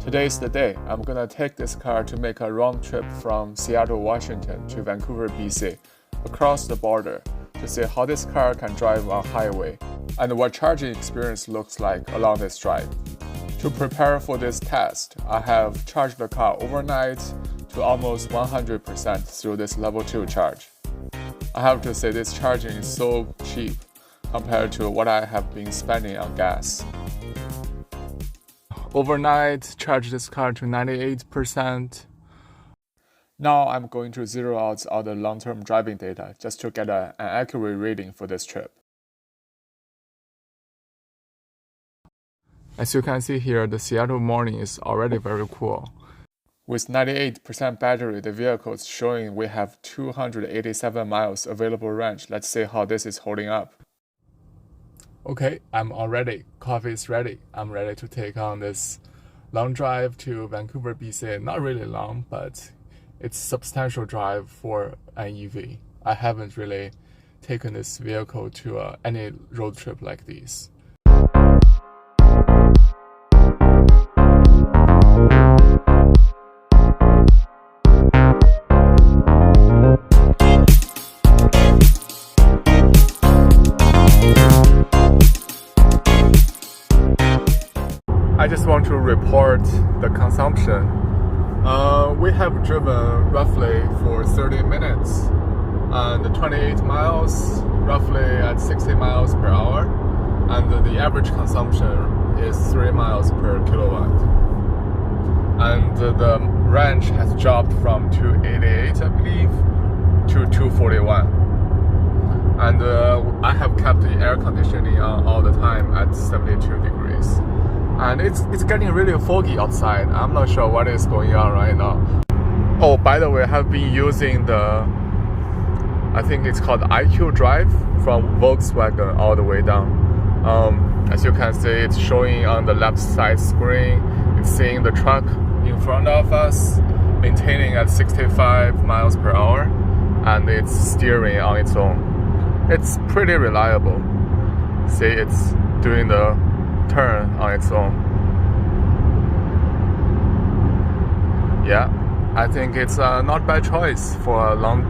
Today's the day. I'm gonna take this car to make a round trip from Seattle, Washington to Vancouver, BC, across the border to see how this car can drive on highway and what charging experience looks like along this drive. To prepare for this test, I have charged the car overnight to almost 100% through this level 2 charge. I have to say this charging is so cheap compared to what I have been spending on gas. Overnight, charge this car to 98%. Now I'm going to zero out all the long-term driving data just to get an accurate reading for this trip. As you can see here, the Seattle morning is already very cool. With 98% battery, the vehicle is showing we have 287 miles available range. Let's see how this is holding up. Okay, I'm all ready. Coffee is ready. I'm ready to take on this long drive to Vancouver, BC. Not really long, but it's a substantial drive for an EV. I haven't really taken this vehicle to any road trip like this. I just want to report the consumption. We have driven roughly for 30 minutes and 28 miles, roughly at 60 miles per hour, and the average consumption is 3 miles per kilowatt. And the range has dropped from 288, I believe, to 241. And I have kept the air conditioning on all the time at 72 degrees. And it's getting really foggy outside. I'm not sure what is going on right now. Oh, by the way, I have been using I think it's called IQ Drive from Volkswagen all the way down. As you can see, it's showing on the left side screen. It's seeing the truck in front of us, maintaining at 65 miles per hour, and it's steering on its own. It's pretty reliable. See, it's doing the turn on its own. Yeah, I think it's not bad choice for a long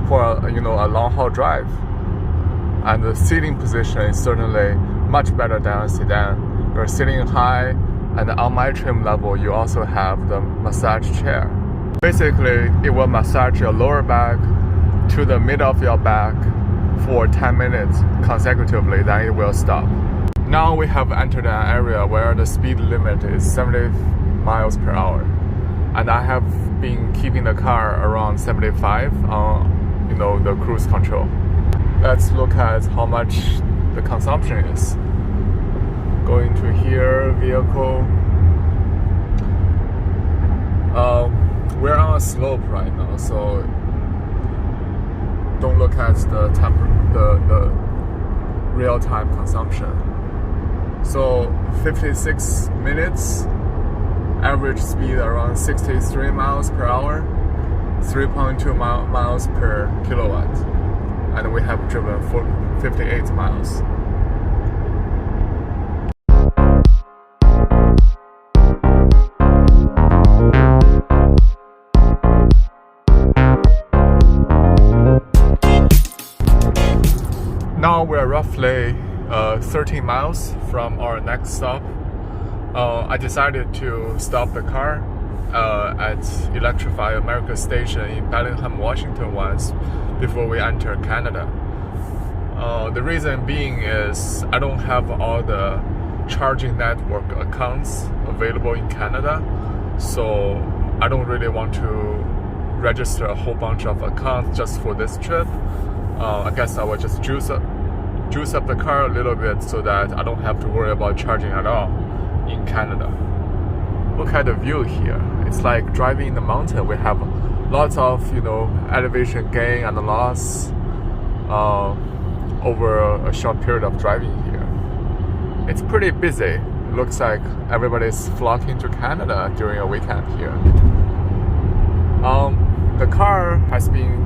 haul drive. And the seating position is certainly much better than a sedan. You're sitting high, and on my trim level, you also have the massage chair. Basically, it will massage your lower back to the middle of your back for 10 minutes consecutively, then it will stop. Now we have entered an area where the speed limit is 70 miles per hour, and I have been keeping the car around 75 on the cruise control. Let's look at how much the consumption is. Going to here, vehicle. We're on a slope right now, so don't look at the real-time consumption. So 56 minutes, average speed around 63 miles per hour, 3.2 miles per kilowatt, and we have driven 58 miles. Now we're roughly 13 miles from our next stop. I decided to stop the car at Electrify America station in Bellingham, Washington once before we enter Canada. The reason being is I don't have all the charging network accounts available in Canada, so I don't really want to register a whole bunch of accounts just for this trip. I guess I will just juice up the car a little bit so that I don't have to worry about charging at all in Canada. Look at the view here. It's like driving in the mountain. We have lots of elevation gain and loss over a short period of driving here. It's pretty busy. It looks like everybody's flocking to Canada during a weekend here. The car has been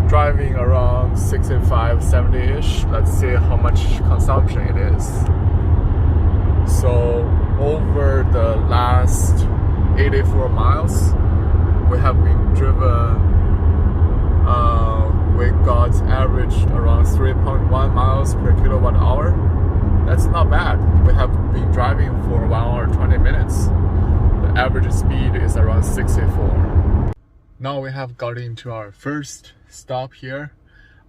driving around 65, 70-ish. Let's see how much consumption it is. So over the last 84 miles, we have been driven, we got averaged around 3.1 miles per kilowatt hour. That's not bad. We have been driving for 1 hour 20 minutes. The average speed is around 64. Now we have got into our first stop here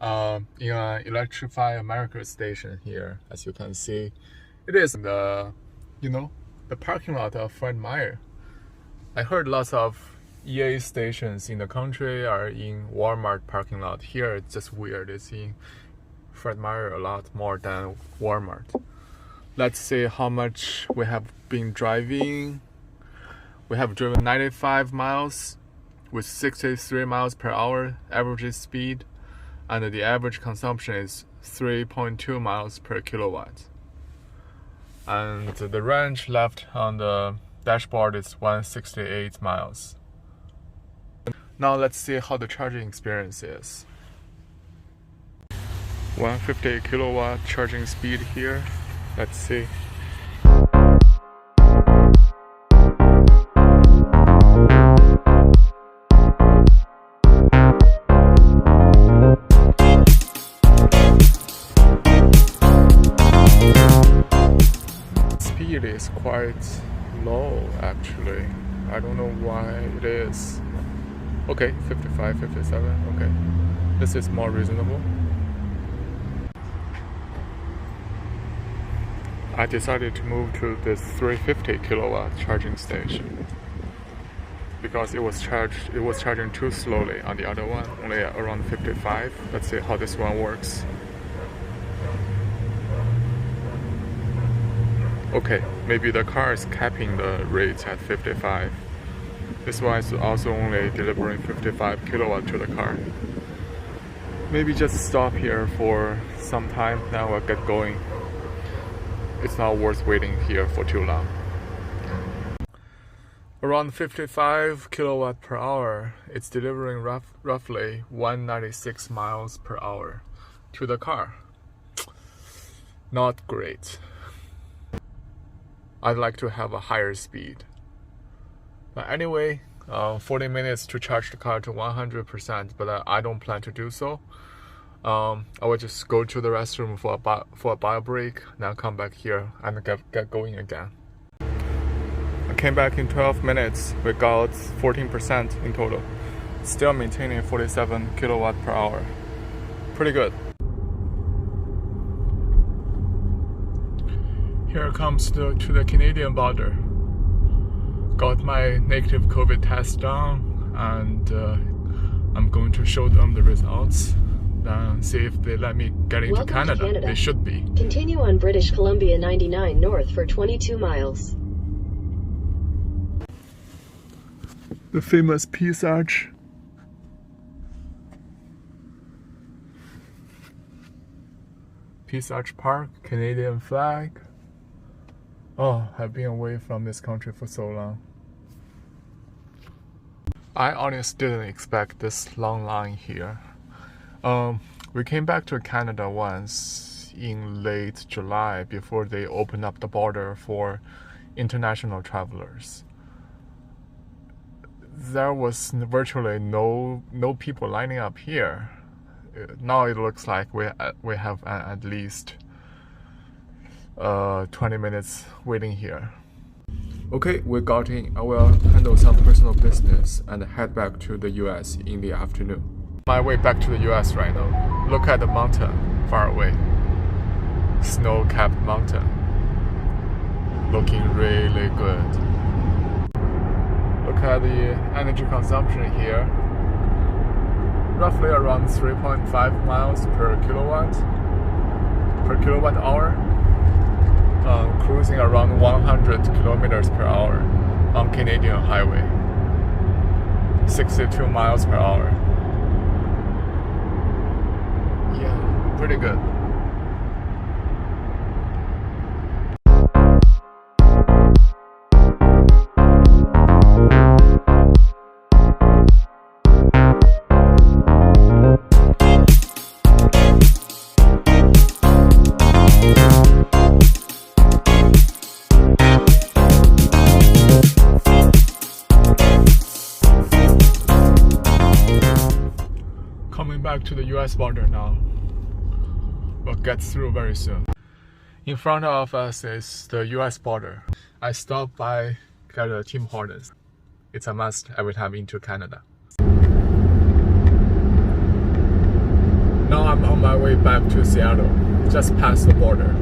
in an Electrify America station here. As you can see, it is the parking lot of Fred Meyer. I heard lots of EA stations in the country are in Walmart parking lot. Here it's just weird. It's in Fred Meyer a lot more than Walmart. Let's see how much we have been driving. We have driven 95 miles with 63 miles per hour average speed, and the average consumption is 3.2 miles per kilowatt. And the range left on the dashboard is 168 miles. Now let's see how the charging experience is. 150 kilowatt charging speed here. Let's see. Speed is quite low actually. I don't know why it is. Okay, 55, 57, okay. This is more reasonable. I decided to move to this 350 kilowatt charging station because it was charging too slowly on the other one, only around 55. Let's see how this one works. Okay, maybe the car is capping the rates at 55. This one is also only delivering 55 kilowatt to the car. Maybe just stop here for some time, then we'll get going. It's not worth waiting here for too long. Around 55 kilowatt per hour, it's delivering roughly 196 miles per hour to the car. Not great. I'd like to have a higher speed. But anyway, 40 minutes to charge the car to 100%, but I don't plan to do so. I will just go to the restroom for a bio break, then come back here and get going again. I came back in 12 minutes. We got 14% in total. Still maintaining 47 kilowatt per hour. Pretty good. Here comes to the Canadian border. Got my negative COVID test done, and I'm going to show them the results. See if they let me get into Canada. They should be. Continue on British Columbia 99 north for 22 miles. The famous Peace Arch. Peace Arch Park, Canadian flag. Oh, I've been away from this country for so long. I honestly didn't expect this long line here. We came back to Canada once in late July before they opened up the border for international travelers. There was virtually no people lining up here. Now it looks like we have at least 20 minutes waiting here. Okay, we got in. I will handle some personal business and head back to the US in the afternoon. My way back to the US right now. Look at the mountain far away. Snow-capped mountain. Looking really good. Look at the energy consumption here. Roughly around 3.5 miles per kilowatt hour. Cruising around 100 kilometers per hour on Canadian highway. 62 miles per hour. Yeah, pretty good. to the US border now. We'll get through very soon. In front of us is the US border. I stopped by get a Tim Hortons. It's a must every time into Canada. Now I'm on my way back to Seattle, just past the border.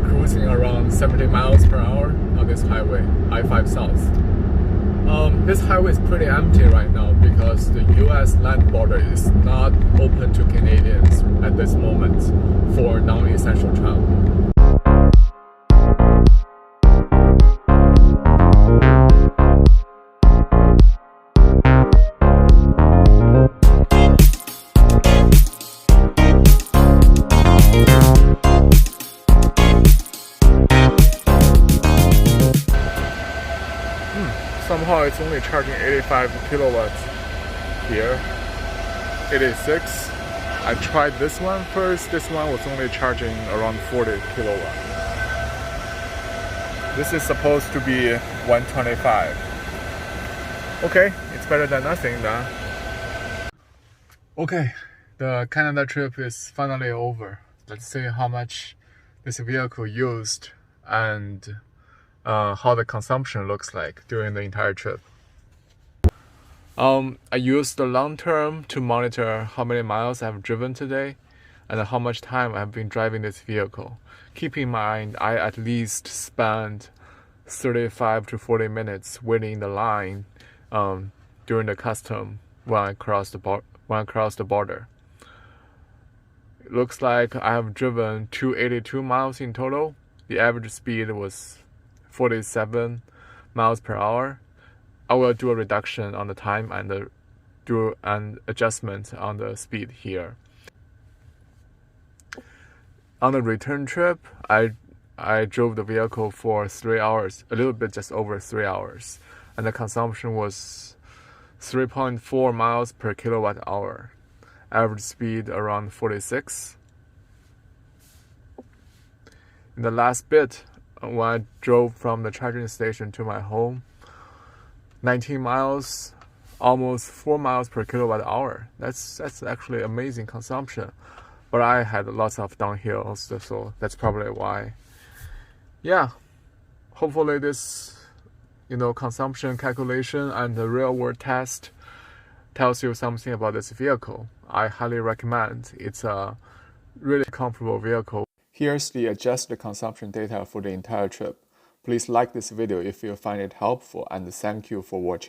Cruising around 70 miles per hour on this highway, I-5 South. This highway is pretty empty right now because the US land border is not open to Canadians at this moment for non-essential travel. Somehow it's only charging 85 kilowatts here. 86. I tried this one first. This one was only charging around 40 kilowatts. This is supposed to be 125. Okay, it's better than nothing then. Okay, the Canada trip is finally over. Let's see how much this vehicle used and how the consumption looks like during the entire trip. I used the long term to monitor how many miles I've driven today and how much time I've been driving this vehicle. Keep in mind, I at least spent 35 to 40 minutes waiting in the line during the custom when I crossed the border. It looks like I have driven 282 miles in total. The average speed was 47 miles per hour. I will do a reduction on the time and do an adjustment on the speed here. On the return trip, I drove the vehicle for 3 hours, a little bit just over 3 hours, and the consumption was 3.4 miles per kilowatt hour. Average speed around 46. In the last bit, when I drove from the charging station to my home, 19 miles, almost 4 miles per kilowatt hour. That's actually amazing consumption. But I had lots of downhills, so that's probably why. Yeah, hopefully this, consumption calculation and the real world test tells you something about this vehicle. I highly recommend. It's a really comfortable vehicle. Here's the adjusted consumption data for the entire trip. Please like this video if you find it helpful, and thank you for watching.